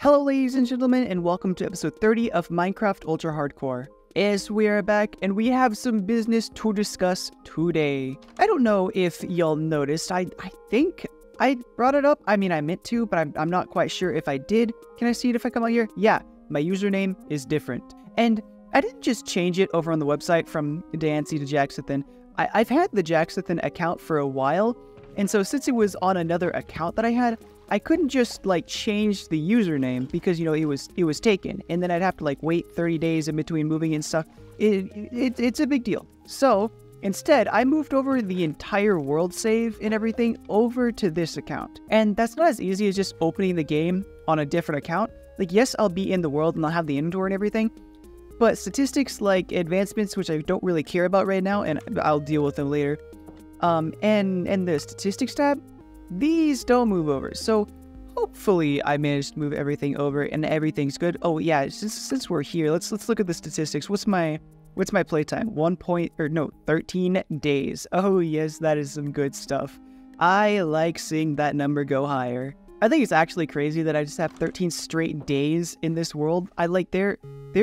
Hello ladies and gentlemen, and welcome to episode 30 of Minecraft Ultra Hardcore. Yes, we are back, and we have some business to discuss today. I don't know if y'all noticed, I think I brought it up. I mean, I meant to, but I'm not quite sure if I did. Can I see it if I come out here? Yeah, my username is different. And I didn't just change it over on the website from Dancy to jaxithan. I've had the jaxithan account for a while, and so since it was on another account that I had, I couldn't just change the username because, you know, it was taken, and then I'd have to wait 30 days in between moving and stuff. It's a big deal. So instead, I moved over the entire world save and everything over to this account. And that's not as easy as just opening the game on a different account. Yes, I'll be in the world and I'll have the inventory and everything, but statistics like advancements, which I don't really care about right now, and I'll deal with them later, and the statistics tab, these don't move over. So hopefully I managed to move everything over and everything's good. Oh yeah, since we're here, let's look at the statistics. What's my playtime? 13 days. Oh yes, that is some good stuff. I like seeing that number go higher. I think it's actually crazy that I just have 13 straight days in this world. There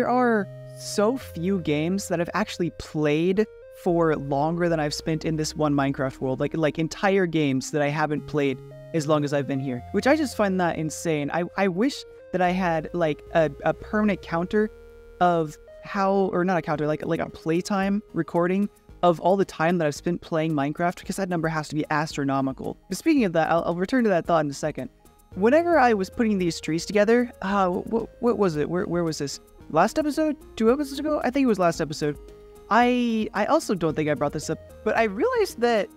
are so few games that I've actually played for longer than I've spent in this one Minecraft world. Like entire games that I haven't played as long as I've been here, which I just find that insane. I wish that I had a permanent counter of how, or not a counter, like a playtime recording of all the time that I've spent playing Minecraft, because that number has to be astronomical. But speaking of that, I'll return to that thought in a second. Whenever I was putting these trees together, what was it? Where was this? Last episode? 2 episodes ago? I think it was last episode. I also don't think I brought this up, but I realized that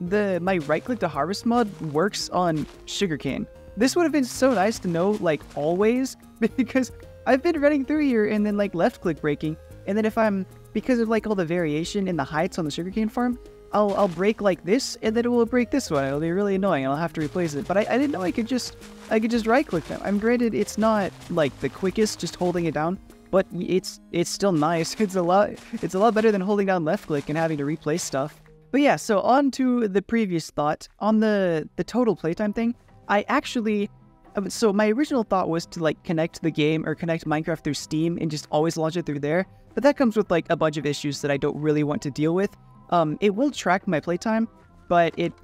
my right-click to harvest mod works on sugarcane. This would have been so nice to know, always, because I've been running through here and then, left-click breaking, and then because of, all the variation in the heights on the sugarcane farm, I'll break like this, and then it will break this one. It'll be really annoying, and I'll have to replace it. But I didn't know I could just right-click them. I'm granted, it's not, the quickest, just holding it down, but it's still nice. It's a lot better than holding down left click and having to replace stuff. But yeah, so on to the previous thought on the total playtime thing. So my original thought was to connect the game or connect Minecraft through Steam and just always launch it through there. But that comes with a bunch of issues that I don't really want to deal with. It will track my playtime, but it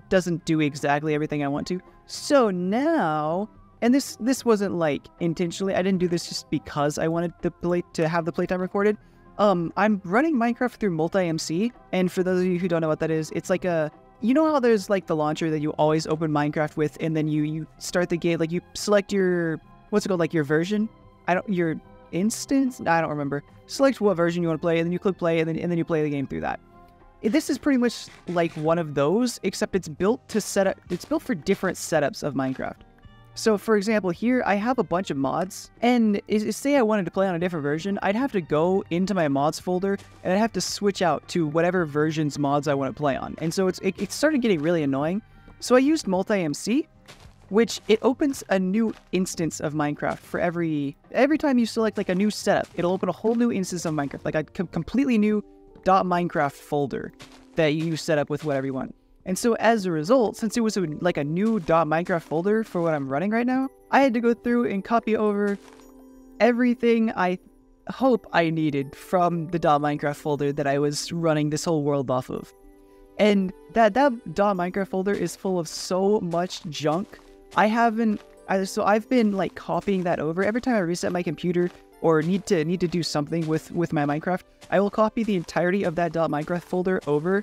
doesn't do exactly everything I want to. So now, and this wasn't intentionally, I didn't do this just because I wanted to have the playtime recorded. I'm running Minecraft through multi-MC, and for those of you who don't know what that is, it's you know how there's the launcher that you always open Minecraft with, and then you start the game, you select your, what's it called, your version? Your instance? I don't remember. Select what version you want to play, and then you click play, and then you play the game through that. This is pretty much one of those, except it's built for different setups of Minecraft. So for example, here I have a bunch of mods, and say I wanted to play on a different version, I'd have to go into my mods folder, and I'd have to switch out to whatever version's mods I want to play on. And so it started getting really annoying. So I used multi-MC, which it opens a new instance of Minecraft for every time you select a new setup. It'll open a whole new instance of Minecraft, a completely new .minecraft folder that you set up with whatever you want. And so as a result, since it was a new .minecraft folder for what I'm running right now, I had to go through and copy over everything I hope I needed from the $.minecraft folder that I was running this whole world off of. And that .minecraft folder is full of so much junk. I've been copying that over. Every time I reset my computer or need to do something with my Minecraft, I will copy the entirety of that .minecraft folder over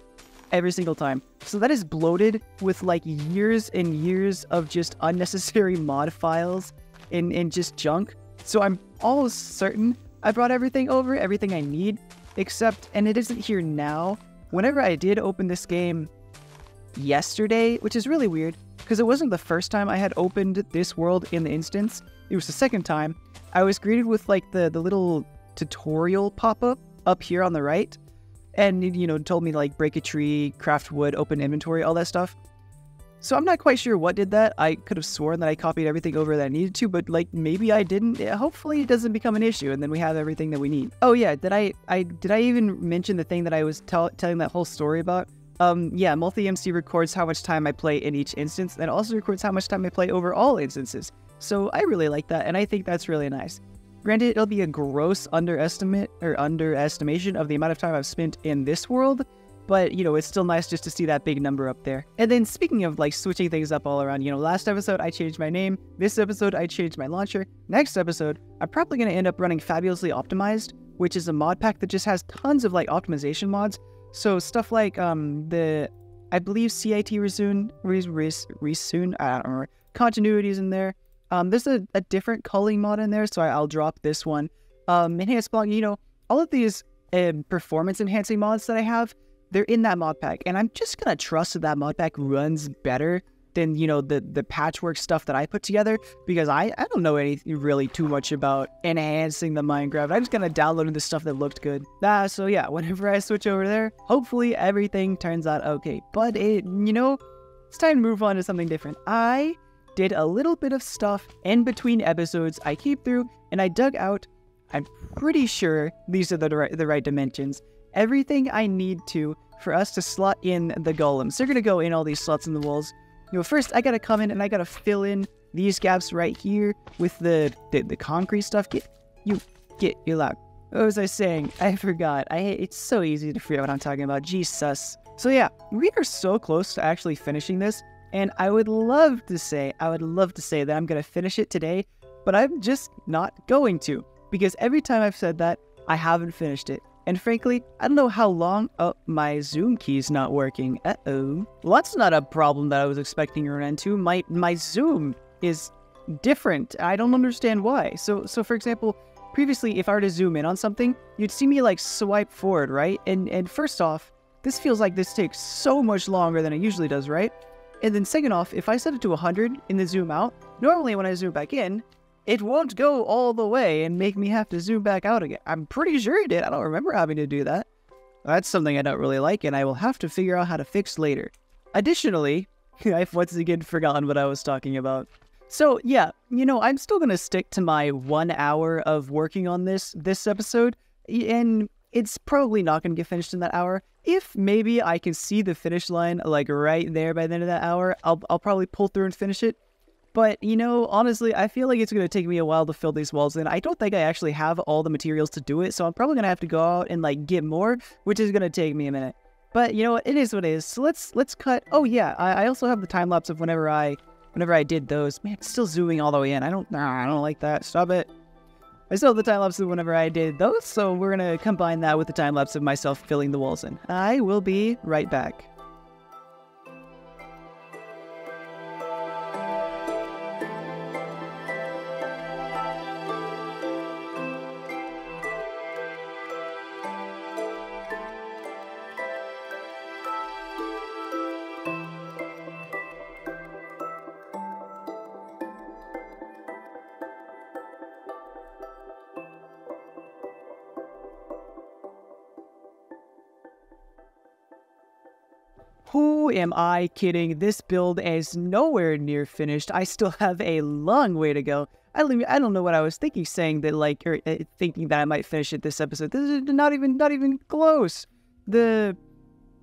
every single time. So that is bloated with years and years of just unnecessary mod files and just junk. So I'm almost certain I brought everything over, everything I need, except, and it isn't here now, whenever I did open this game yesterday, which is really weird, because it wasn't the first time I had opened this world in the instance, it was the second time, I was greeted with the little tutorial pop-up up here on the right, and it told me break a tree, craft wood, open inventory, all that stuff. So I'm not quite sure what did that. I could have sworn that I copied everything over that I needed to, but maybe I didn't. Hopefully it doesn't become an issue, and then we have everything that we need. Oh yeah, did I even mention the thing that I was telling that whole story about? Yeah, multi-MC records how much time I play in each instance, and also records how much time I play over all instances. So I really like that, and I think that's really nice. Granted, it'll be a gross underestimation of the amount of time I've spent in this world, but, you know, it's still nice just to see that big number up there. And then speaking of, like, switching things up all around, you know, last episode I changed my name, this episode I changed my launcher, next episode I'm probably going to end up running Fabulously Optimized, which is a mod pack that just has tons of, like, optimization mods. So stuff like, I believe CIT Resoon, I don't remember, continuity's in there. There's a different culling mod in there, so I'll drop this one. Enhanced block, you know, all of these performance enhancing mods that I have, they're in that mod pack, and I'm just gonna trust that that mod pack runs better than, you know, the patchwork stuff that I put together, because I don't know anything really too much about enhancing the Minecraft. I'm just gonna download the stuff that looked good. So yeah, whenever I switch over there, hopefully everything turns out okay. But you know, it's time to move on to something different. I did a little bit of stuff in between episodes. I came through and I dug out, I'm pretty sure these are the right dimensions, everything I need to for us to slot in the golems. They're gonna go in all these slots in the walls. You know, first I gotta come in and I gotta fill in these gaps right here with the concrete stuff. Get you loud. What was I saying? I forgot. It's so easy to forget what I'm talking about. Jesus. So yeah, we are so close to actually finishing this, and I would love to say that I'm gonna finish it today, but I'm just not going to, because every time I've said that, I haven't finished it. And frankly, I don't know how long. Oh, my Zoom key's not working. Uh-oh. Well, that's not a problem that I was expecting to run into. My Zoom is different. I don't understand why. So for example, previously, if I were to zoom in on something, you'd see me like swipe forward, right? And first off, this feels like this takes so much longer than it usually does, right? And then second off, if I set it to 100 in the zoom out, normally when I zoom back in, it won't go all the way and make me have to zoom back out again. I'm pretty sure it did. I don't remember having to do that. That's something I don't really like, and I will have to figure out how to fix later. Additionally, I've once again forgotten what I was talking about. So yeah, you know, I'm still going to stick to my 1 hour of working on this episode, and it's probably not going to get finished in that hour. If maybe I can see the finish line like right there by the end of that hour, I'll probably pull through and finish it. But, you know, honestly, I feel like it's going to take me a while to fill these walls in. I don't think I actually have all the materials to do it, so I'm probably going to have to go out and, like, get more, which is going to take me a minute. But, you know what, it is what it is. So let's cut. Oh, yeah, I also have the time-lapse of whenever I did those. Man, it's still zooming all the way in. I don't like that. Stop it. I still have the time-lapse of whenever I did those, so we're going to combine that with the time-lapse of myself filling the walls in. I will be right back. Who am I kidding? This build is nowhere near finished. I still have a long way to go. I don't know what I was thinking, saying that, like, or thinking that I might finish it this episode. This is not even close.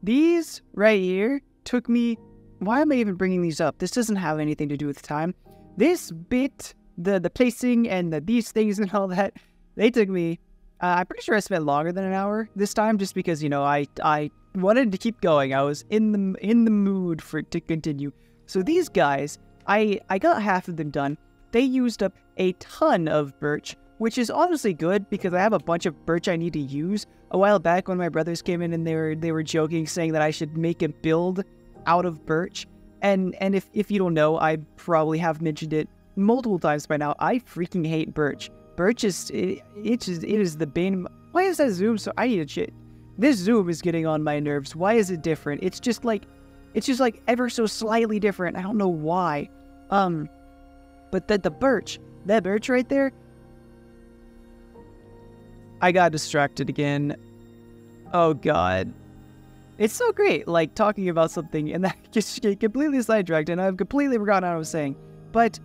These right here took me. Why am I even bringing these up? This doesn't have anything to do with time. This bit, the placing and these things and all that, they took me. I'm pretty sure I spent longer than an hour this time, just because, you know, I wanted to keep going. I was in the mood for it to continue. So these guys, I got half of them done. They used up a ton of birch, which is honestly good because I have a bunch of birch I need to use. A while back when my brothers came in and they were joking, saying that I should make a build out of birch. And if you don't know, I probably have mentioned it multiple times by now. I freaking hate birch. Birch is it is the bane. Why is that zoom so? I need to shit. This zoom is getting on my nerves. Why is it different? It's just like ever so slightly different. I don't know why. But the birch, that birch right there. I got distracted again. Oh God. It's so great, like, talking about something and that just get completely sidetracked, and I've completely forgotten what I was saying. But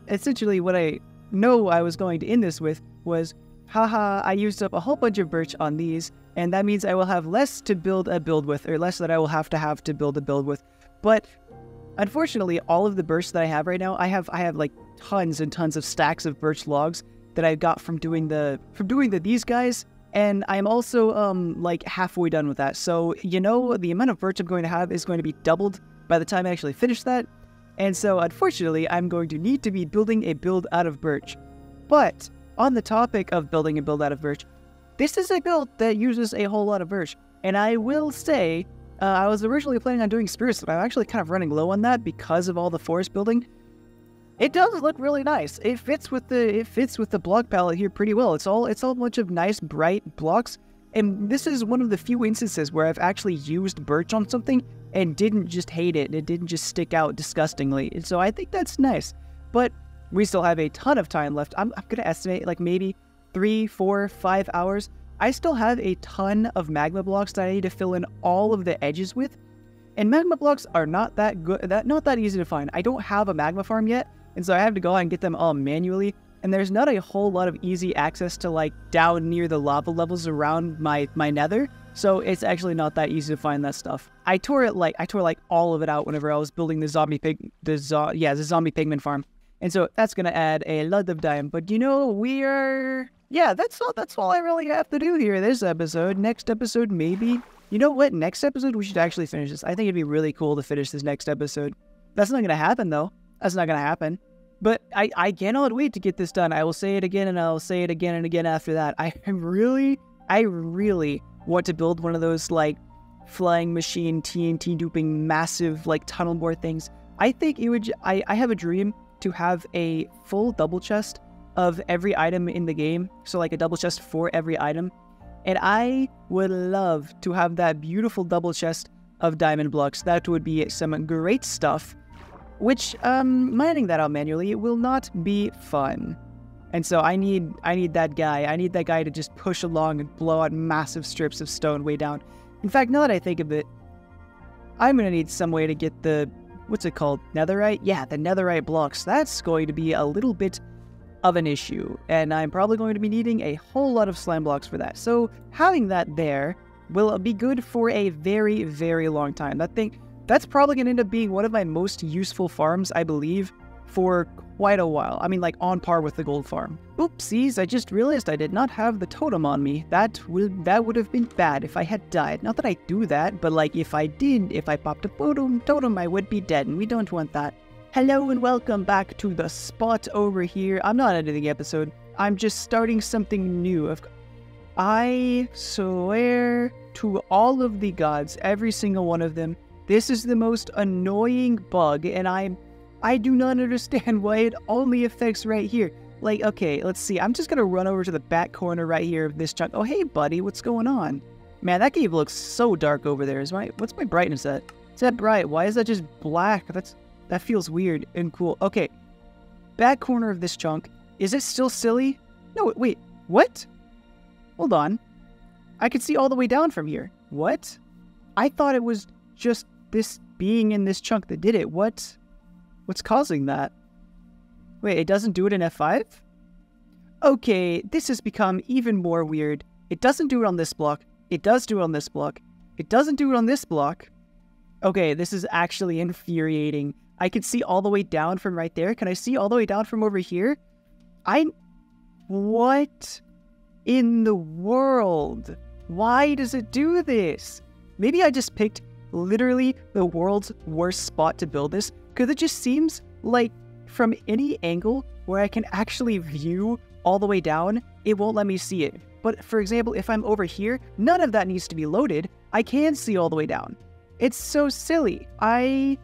essentially what I know I was going to end this with was, haha, I used up a whole bunch of birch on these, and that means I will have less to build a build with, or less that I will have to build a build with. But Unfortunately, all of the birch that I have right now, I have like tons and tons of stacks of birch logs that I got from doing these guys, and I'm also like halfway done with that. So, you know, the amount of birch I'm going to have is going to be doubled by the time I actually finish that. And so, unfortunately, I'm going to need to be building a build out of birch. But on the topic of building a build out of birch, this is a build that uses a whole lot of birch. And I will say, I was originally planning on doing spruce, but I'm actually kind of running low on that because of all the forest building. It does look really nice. It fits with the block palette here pretty well. It's all a bunch of nice bright blocks. And this is one of the few instances where I've actually used birch on something and didn't just hate it. It didn't just stick out disgustingly. And so I think that's nice. But we still have a ton of time left. I'm going to estimate like maybe 3, 4, 5 hours. I still have a ton of magma blocks that I need to fill in all of the edges with. And magma blocks are not that good, not that easy to find. I don't have a magma farm yet, and so I have to go out and get them all manually. And there's not a whole lot of easy access to like down near the lava levels around my nether. So it's actually not that easy to find that stuff. I tore like all of it out whenever I was building the zombie pigman farm. And so that's going to add a lot of time. But you know, that's all I really have to do here this episode. Next episode, maybe. You know what? Next episode, we should actually finish this. I think it'd be really cool to finish this next episode. That's not going to happen, though. That's not going to happen. But I cannot wait to get this done. I will say it again, and I'll say it again and again after that. I really want to build one of those, like, flying machine TNT duping massive, like, tunnel bore things. I think it would... I have a dream to have a full double chest of every item in the game. So like a double chest for every item. And I would love to have that beautiful double chest of diamond blocks. That would be some great stuff. Which, mining that out manually will not be fun. And so I need that guy. I need that guy to just push along and blow out massive strips of stone way down. In fact, now that I think of it, I'm going to need some way to get the... What's it called? Netherite? Yeah, the netherite blocks. That's going to be a little bit of an issue, and I'm probably going to be needing a whole lot of slime blocks for that. So having that there will be good for a very, very long time. That's probably going to end up being one of my most useful farms, I believe, for quite a while. I mean, like, on par with the gold farm. Oopsies, I just realized I did not have the totem on me. That would have been bad if I had died. Not that I do that, but, like, if I popped a totem, I would be dead, and we don't want that. Hello and welcome back to the spot over here. I'm not editing the episode. I'm just starting something new. I swear to all of the gods, every single one of them, this is the most annoying bug, and I do not understand why it only affects right here. Like, okay, let's see. I'm just gonna run over to the back corner right here of this chunk. Oh, hey, buddy, what's going on? Man, that cave looks so dark over there. What's my brightness at? It's that bright. Why is that just black? That feels weird and cool. Okay, back corner of this chunk. Is it still silly? No, wait, what? Hold on. I can see all the way down from here. What? I thought it was just this being in this chunk that did it. What's causing that? Wait, it doesn't do it in F5? Okay, this has become even more weird. It doesn't do it on this block. It does do it on this block. It doesn't do it on this block. Okay, this is actually infuriating. I can see all the way down from right there. Can I see all the way down from over here? What in the world? Why does it do this? Maybe I just picked literally the world's worst spot to build this, because it just seems like from any angle where I can actually view all the way down, it won't let me see it. But for example, if I'm over here, none of that needs to be loaded. I can see all the way down. It's so silly. I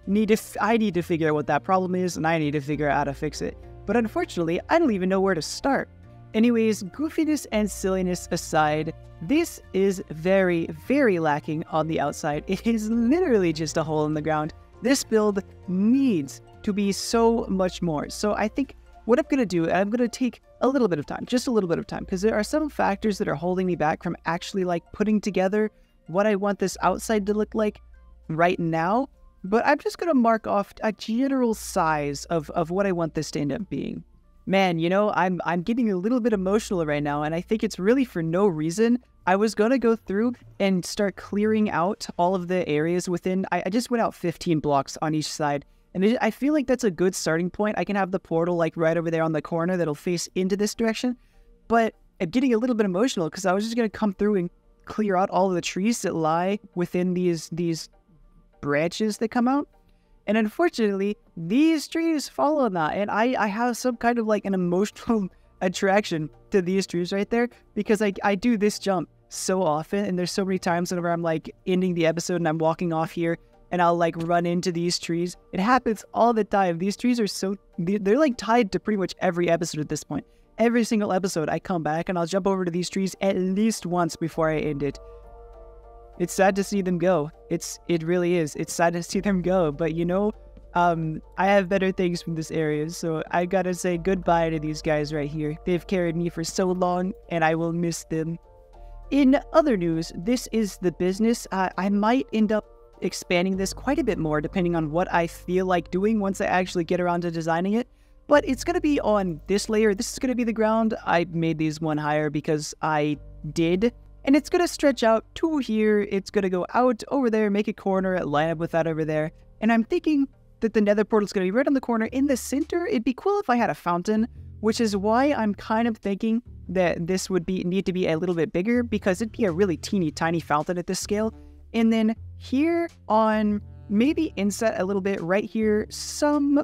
need to figure out what that problem is, and I need to figure out how to fix it. But unfortunately, I don't even know where to start. Anyways, goofiness and silliness aside, this is very, very lacking on the outside. It is literally just a hole in the ground. This build needs to be so much more. So I think what I'm going to do, I'm going to take a little bit of time, just a little bit of time, because there are some factors that are holding me back from actually like putting together what I want this outside to look like right now. But I'm just going to mark off a general size of what I want this to end up being. Man, you know, I'm getting a little bit emotional right now, and I think it's really for no reason, I was gonna go through and start clearing out all of the areas within. I just went out 15 blocks on each side. And I feel like that's a good starting point. I can have the portal like right over there on the corner that'll face into this direction. But I'm getting a little bit emotional because I was just gonna come through and clear out all of the trees that lie within these branches that come out. And unfortunately, these trees fall on that. And I have some kind of like an emotional attraction to these trees right there because I do this jump so often, and there's so many times whenever I'm like ending the episode and I'm walking off here and I'll like run into these trees. It happens all the time. These trees are they're like tied to pretty much every episode at this point. Every single episode I come back and I'll jump over to these trees at least once before I end it. It's sad to see them go. It really is. It's sad to see them go, but you know, I have better things from this area, so I gotta say goodbye to these guys right here. They've carried me for so long, and I will miss them. In other news, this is the business. I might end up expanding this quite a bit more depending on what I feel like doing once I actually get around to designing it. But it's going to be on this layer. This is going to be the ground. I made these one higher because I did. And it's going to stretch out to here. It's going to go out over there, make a corner, line up with that over there. And I'm thinking that the nether portal is going to be right on the corner in the center. It'd be cool if I had a fountain, which is why I'm kind of thinking that this would need to be a little bit bigger because it'd be a really teeny tiny fountain at this scale. And then here on maybe inset a little bit right here, some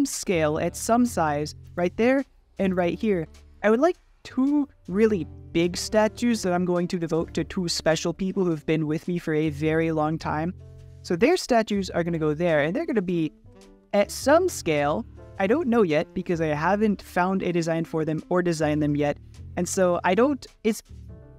scale at some size right there and right here. I would like two really big statues that I'm going to devote to two special people who've been with me for a very long time. So their statues are going to go there, and they're going to be at some scale. I don't know yet because I haven't found a design for them or designed them yet. And so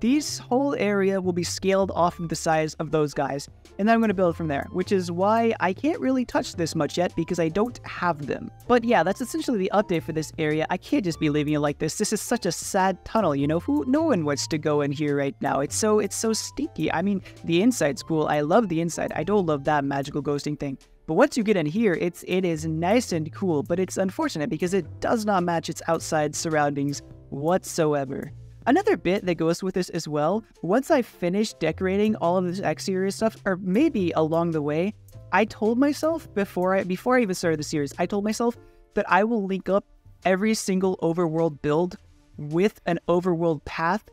this whole area will be scaled off of the size of those guys. And then I'm going to build from there, which is why I can't really touch this much yet because I don't have them. But yeah, that's essentially the update for this area. I can't just be leaving it like this. This is such a sad tunnel, you know? No one wants to go in here right now. It's so stinky. I mean, the inside's cool. I love the inside. I don't love that magical ghosting thing. But once you get in here, it is nice and cool, but it's unfortunate because it does not match its outside surroundings whatsoever. Another bit that goes with this as well, once I finish decorating all of this exterior stuff, or maybe along the way, I told myself before I even started the series, I told myself that I will link up every single overworld build with an overworld path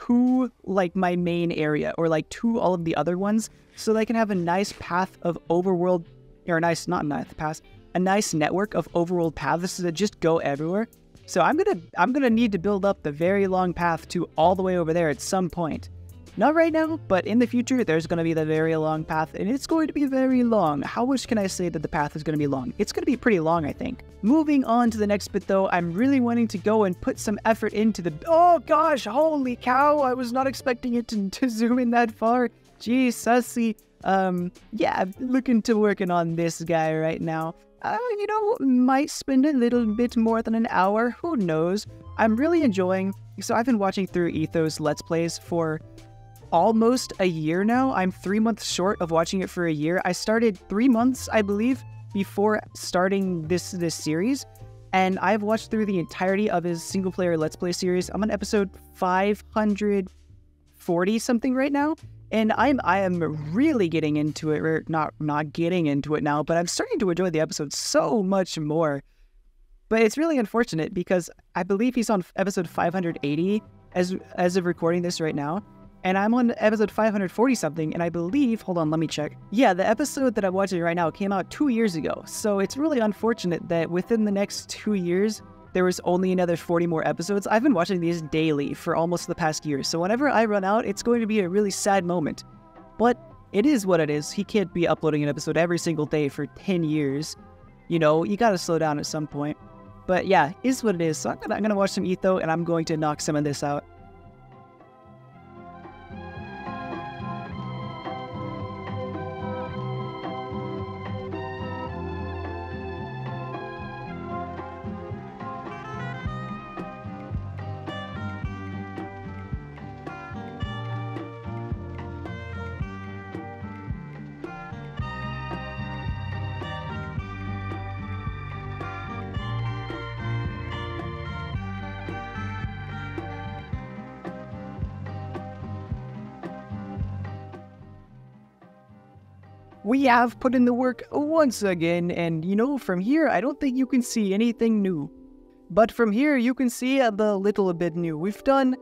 to like my main area or like to all of the other ones so that I can have a nice path of overworld, or a nice network of overworld paths that just go everywhere. So I'm gonna need to build up the very long path to all the way over there at some point. Not right now, but in the future, there's gonna be the very long path, and it's going to be very long. How much can I say that the path is gonna be long? It's gonna be pretty long, I think. Moving on to the next bit though, I'm really wanting to go and put some effort into oh gosh, holy cow, I was not expecting it to zoom in that far. Jeez, sussy. Yeah, I'm looking to working on this guy right now. You know, might spend a little bit more than an hour, who knows. I'm really enjoying, so I've been watching through Ethos Let's Plays for almost a year now. I'm 3 months short of watching it for a year. I started 3 months, I believe, before starting this series, and I've watched through the entirety of his single-player Let's Play series. I'm on episode 540 something right now. And I am really getting into it, or not getting into it now, but I'm starting to enjoy the episode so much more. But it's really unfortunate because I believe he's on episode 580 as of recording this right now. And I'm on episode 540 something, and I believe, hold on, let me check. Yeah, the episode that I'm watching right now came out 2 years ago. So it's really unfortunate that within the next 2 years, there was only another 40 more episodes. I've been watching these daily for almost the past year, so whenever I run out, it's going to be a really sad moment. But it is what it is. He can't be uploading an episode every single day for 10 years. You know, you gotta slow down at some point. But yeah, it is what it is. So I'm gonna watch some Etho, and I'm going to knock some of this out. we have put in the work once again, and you know, from here, I don't think you can see anything new. But from here, you can see the little bit new. We've done,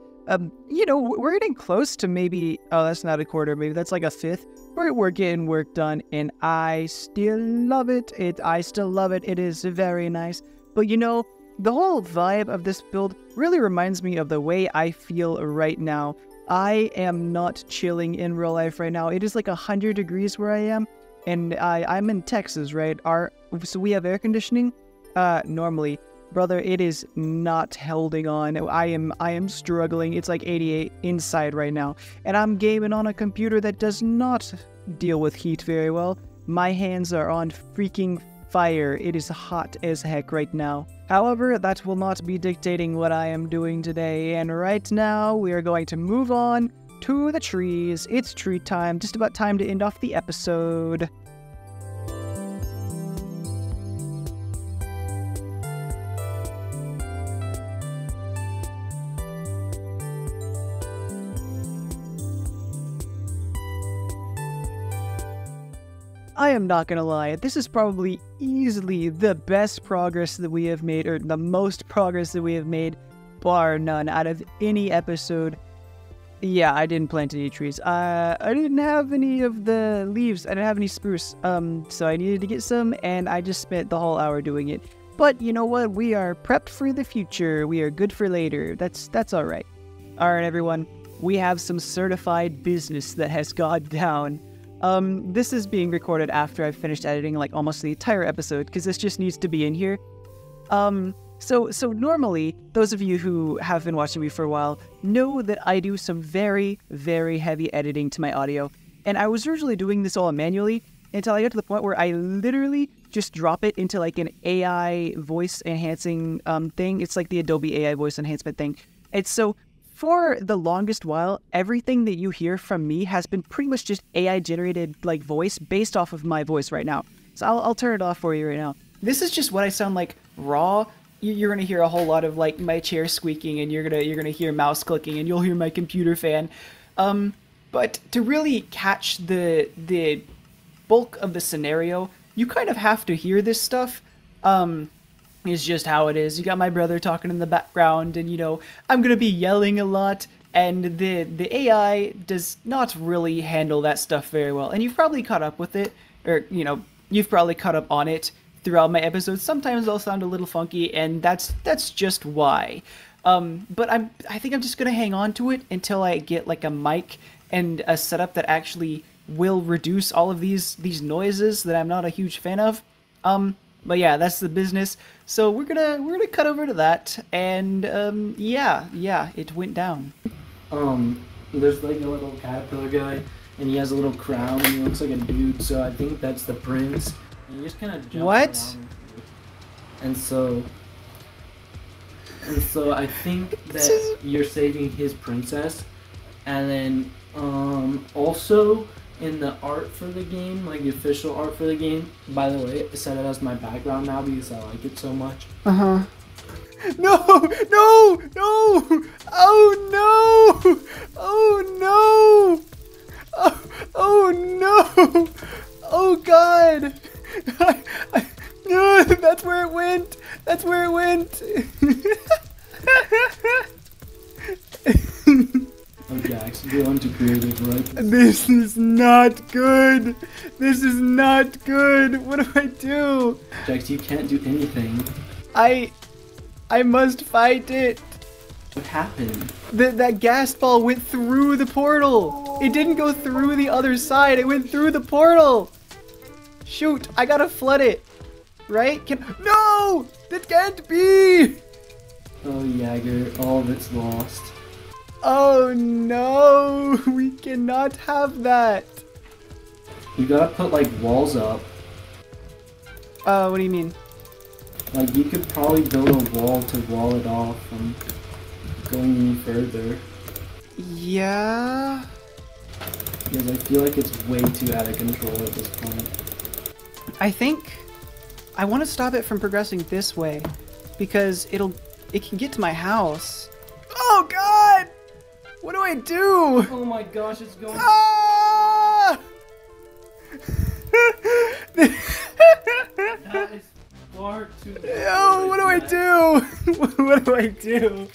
you know, we're getting close to maybe, oh, that's not a quarter, maybe that's like a fifth. We're getting work done, and I still love it. I still love it. It is very nice. But you know, the whole vibe of this build really reminds me of the way I feel right now. I am not chilling in real life right now. It is like 100 degrees where I am, and I'm in Texas, right? So we have air conditioning. Normally, brother, it is not holding on. I am struggling. It's like 88 inside right now, and I'm gaming on a computer that does not deal with heat very well. My hands are on freaking fire. It is hot as heck right now. However, that will not be dictating what I am doing today, and right now we are going to move on to the trees. It's tree time, just about time to end off the episode. I am not gonna lie, this is probably easily the best progress that we have made, or the most progress that we have made, bar none, out of any episode. Yeah, I didn't plant any trees. I didn't have any of the leaves. I didn't have any spruce. So I needed to get some, and I just spent the whole hour doing it. But you know what? We are prepped for the future. We are good for later. That's all right. All right, everyone. We have some certified business that has gone down. This is being recorded after I've finished editing like almost the entire episode, because this just needs to be in here. So normally, those of you who have been watching me for a while know that I do some very, very heavy editing to my audio. And I was originally doing this all manually until I got to the point where I literally just drop it into like an AI voice enhancing thing. It's like the Adobe AI voice enhancement thing. And so for the longest while, everything that you hear from me has been pretty much just AI generated like voice based off of my voice right now. So I'll turn it off for you right now. This is just what I sound like raw. You're gonna hear a whole lot of like my chair squeaking, and you're gonna hear mouse clicking, and you'll hear my computer fan. But to really catch the bulk of the scenario, you kind of have to hear this stuff. Is just how it is. You got my brother talking in the background, and you know, I'm gonna be yelling a lot, and the AI does not really handle that stuff very well. And you've probably caught up with it, or you know, you've probably caught up on it throughout my episodes. Sometimes they'll sound a little funky, and that's just why. But I think I'm just gonna hang on to it until I get like a mic and a setup that actually will reduce all of these noises that I'm not a huge fan of. But yeah, that's the business. So we're gonna cut over to that, and yeah, it went down. There's like a little caterpillar guy, and he has a little crown, and he looks like a dude. So I think that's the prince. And he just kind of jumps around. And so I think that you're saving his princess, and then also in the art for the game, like the official art for the game, by the way, I set it as my background now because I like it so much. No! Oh no! Oh no! Oh no! Oh god! No, that's where it went! That's where it went! Oh, Jax, go on to creative, right? This is not good! This is not good! What do I do? Jax, you can't do anything. I must fight it! What happened? That gas ball went through the portal! It didn't go through the other side, it went through the portal! Shoot, I gotta flood it! Right? No! That can't be! Oh, Jagger, all of it's lost. Oh no! We cannot have that! You gotta put like walls up. What do you mean? Like you could probably build a wall to wall it off from going any further. Yeah? Because I feel like it's way too out of control at this point. I think I want to stop it from progressing this way because it can get to my house. Oh god! What do I do? Oh my gosh, it's going. Ah! far too. Oh, what do I do? What do I do?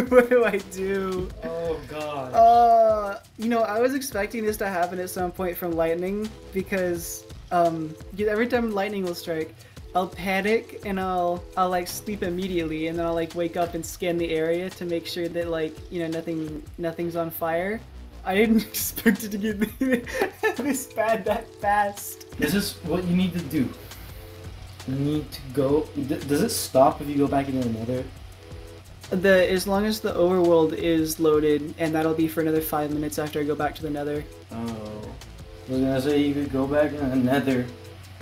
What do I do? Oh god. You know, I was expecting this to happen at some point from lightning because every time lightning will strike, I'll panic and I'll like sleep immediately, and then I'll like wake up and scan the area to make sure that like, you know, nothing's on fire. I didn't expect it to get this bad that fast. This is what you need to do. You need to go. Does it stop if you go back into the nether? As long as the overworld is loaded, and that'll be for another 5 minutes after I go back to the nether. Oh. I was gonna say you could go back in the nether,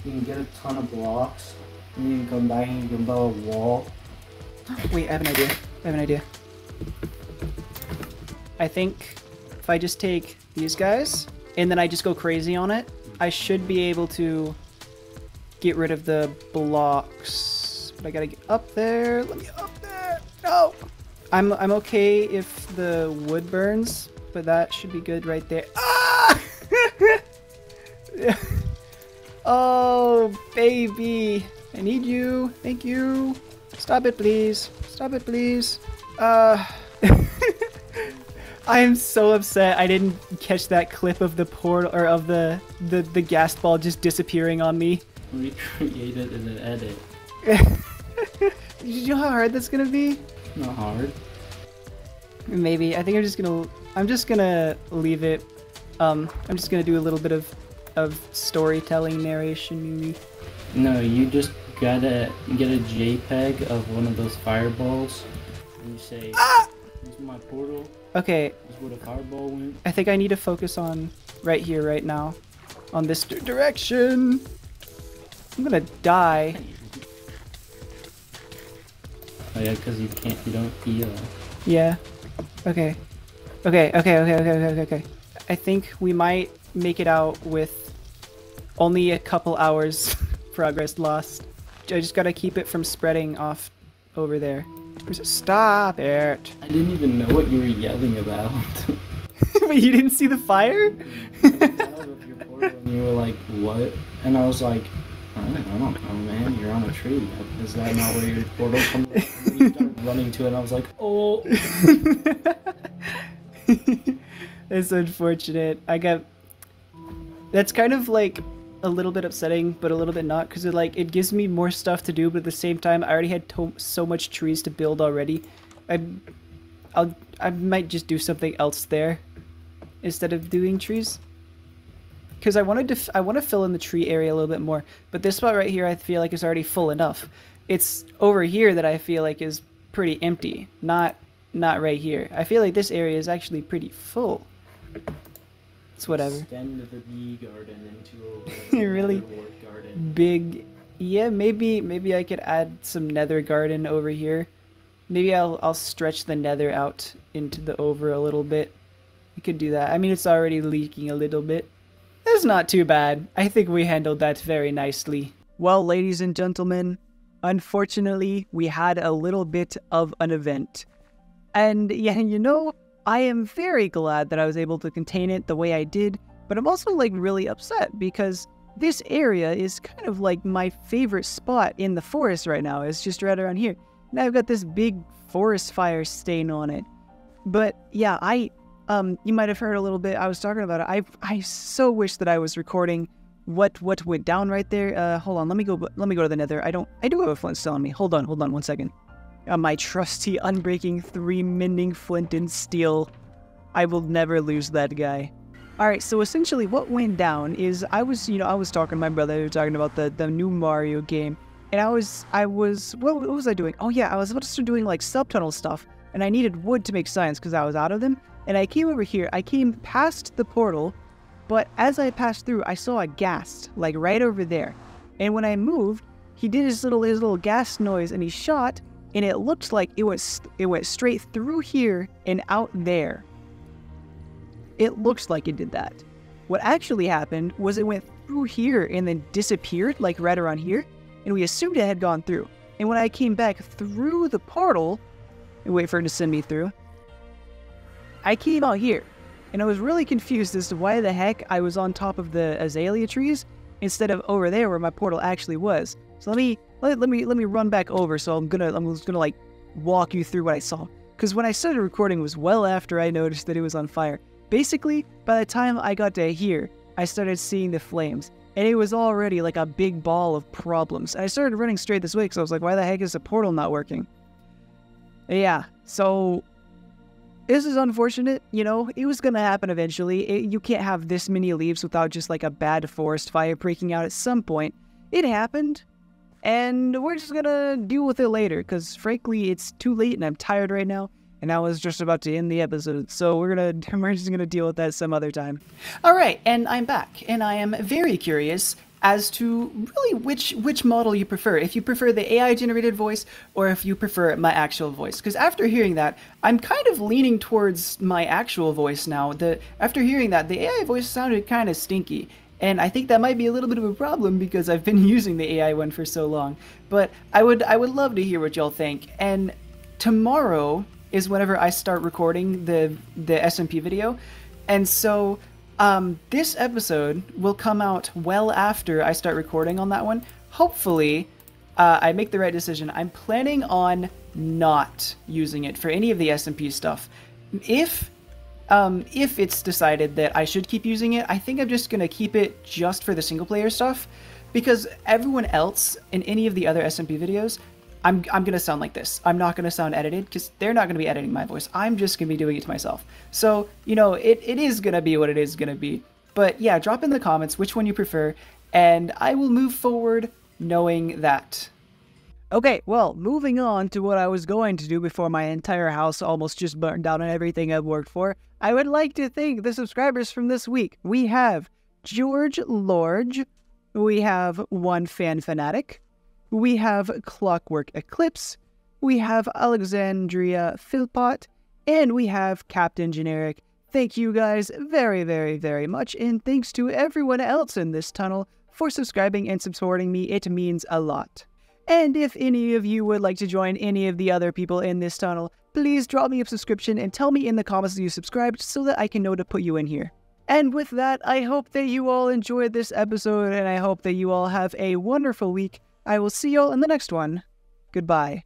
you can get a ton of blocks, and you can come back and you can build a wall. Wait, I have an idea. I think if I just take these guys, and then I just go crazy on it, I should be able to get rid of the blocks. But I gotta get up there. Let me up there. No! I'm okay if the wood burns, but that should be good right there. Ah! Oh, baby. I need you. Thank you. Stop it, please. Stop it, please. I am so upset I didn't catch that clip of the portal, or of the gas ball just disappearing on me. Recreate it in an edit. You know how hard that's gonna be? Not hard. Maybe. I think I'm just gonna leave it. I'm just gonna do a little bit of storytelling narration. No, you just gotta get a JPEG of one of those fireballs, and you say, "This is my portal." Okay. This is where the fireball went. I think I need to focus on right here, right now, on this direction. I'm gonna die. Oh yeah, because you don't heal. Yeah. Okay. Okay. I think we might make it out with only a couple hours progress lost. I just gotta keep it from spreading off over there. Stop it! I didn't even know what you were yelling about. Wait, you didn't see the fire? And you were like, what? And I was like, I don't know, man. You're on a tree. Is that not where your portal comes from? And you started running to it, and I was like, oh. It's unfortunate. That's kind of like a little bit upsetting, but a little bit not, because it gives me more stuff to do, but at the same time, I already had so much trees to build already. I might just do something else there instead of doing trees, because I want to fill in the tree area a little bit more. But this spot right here, I feel like is already full enough. It's over here that I feel like is pretty empty, not right here. I feel like this area is actually pretty full. It's whatever. Extend the bee garden into a really garden. Big. Yeah, maybe I could add some nether garden over here. Maybe I'll stretch the nether out into the over a little bit. We could do that. I mean, it's already leaking a little bit. That's not too bad. I think we handled that very nicely. Well, ladies and gentlemen, unfortunately, we had a little bit of an event. And yeah, you know, I am very glad that I was able to contain it the way I did, but I'm also like really upset because this area is kind of like my favorite spot in the forest right now. It's just right around here. And I've got this big forest fire stain on it. But yeah, you might have heard a little bit. I was talking about it. I so wish that I was recording what went down right there. Hold on, let me go to the nether. I do have a flint still on me. Hold on 1 second. My trusty unbreaking 3 mending flint and steel. I will never lose that guy. Alright, so essentially what went down is I was talking to my brother. We were talking about the new Mario game. And what was I doing? Oh yeah, I was about to start doing like subtunnel stuff. And I needed wood to make signs because I was out of them. And I came over here. I came past the portal. But as I passed through, I saw a ghast, like right over there. And when I moved, he did his little ghast noise and he shot. And it looked like it went straight through here and out there. It looks like it did that. What actually happened was it went through here and then disappeared, like right around here. And we assumed it had gone through. And when I came back through the portal, and wait for it to send me through, I came out here. And I was really confused as to why the heck I was on top of the azalea trees instead of over there where my portal actually was. So let me let me run back over. So I'm just gonna like walk you through what I saw. Because when I started recording was well after I noticed that it was on fire. Basically, by the time I got to here, I started seeing the flames. And it was already like a big ball of problems. I started running straight this way because I was like, why the heck is the portal not working? Yeah, so this is unfortunate, you know, it was gonna happen eventually. You can't have this many leaves without just like a bad forest fire breaking out at some point. It happened, and we're just gonna deal with it later, because frankly, it's too late and I'm tired right now, and I was just about to end the episode, so we're just gonna deal with that some other time. Alright, and I'm back, and I am very curious as to really which model you prefer. If you prefer the AI-generated voice, or if you prefer my actual voice. Because after hearing that, I'm kind of leaning towards my actual voice now. After hearing that, the AI voice sounded kind of stinky. And I think that might be a little bit of a problem because I've been using the AI one for so long. But I would love to hear what y'all think. And tomorrow is whenever I start recording the SMP video. And so this episode will come out well after I start recording on that one. Hopefully, I make the right decision. I'm planning on not using it for any of the SMP stuff. If it's decided that I should keep using it, I think I'm just gonna keep it just for the single player stuff, because everyone else in any of the other SMP videos, I'm gonna sound like this. I'm not gonna sound edited because they're not gonna be editing my voice. I'm just gonna be doing it to myself. So, you know, it is gonna be what it is gonna be. But yeah, drop in the comments which one you prefer, and I will move forward knowing that. Okay, well, moving on to what I was going to do before my entire house almost just burned down and everything I've worked for, I would like to thank the subscribers from this week. We have George Lorge, we have One Fan Fanatic, we have Clockwork Eclipse, we have Alexandria Philpott, and we have Captain Generic. Thank you guys very, very, very much, and thanks to everyone else in this tunnel for subscribing and supporting me. It means a lot. And if any of you would like to join any of the other people in this tunnel, please drop me a subscription and tell me in the comments that you subscribed so that I can know to put you in here. And with that, I hope that you all enjoyed this episode, and I hope that you all have a wonderful week. I will see y'all in the next one. Goodbye.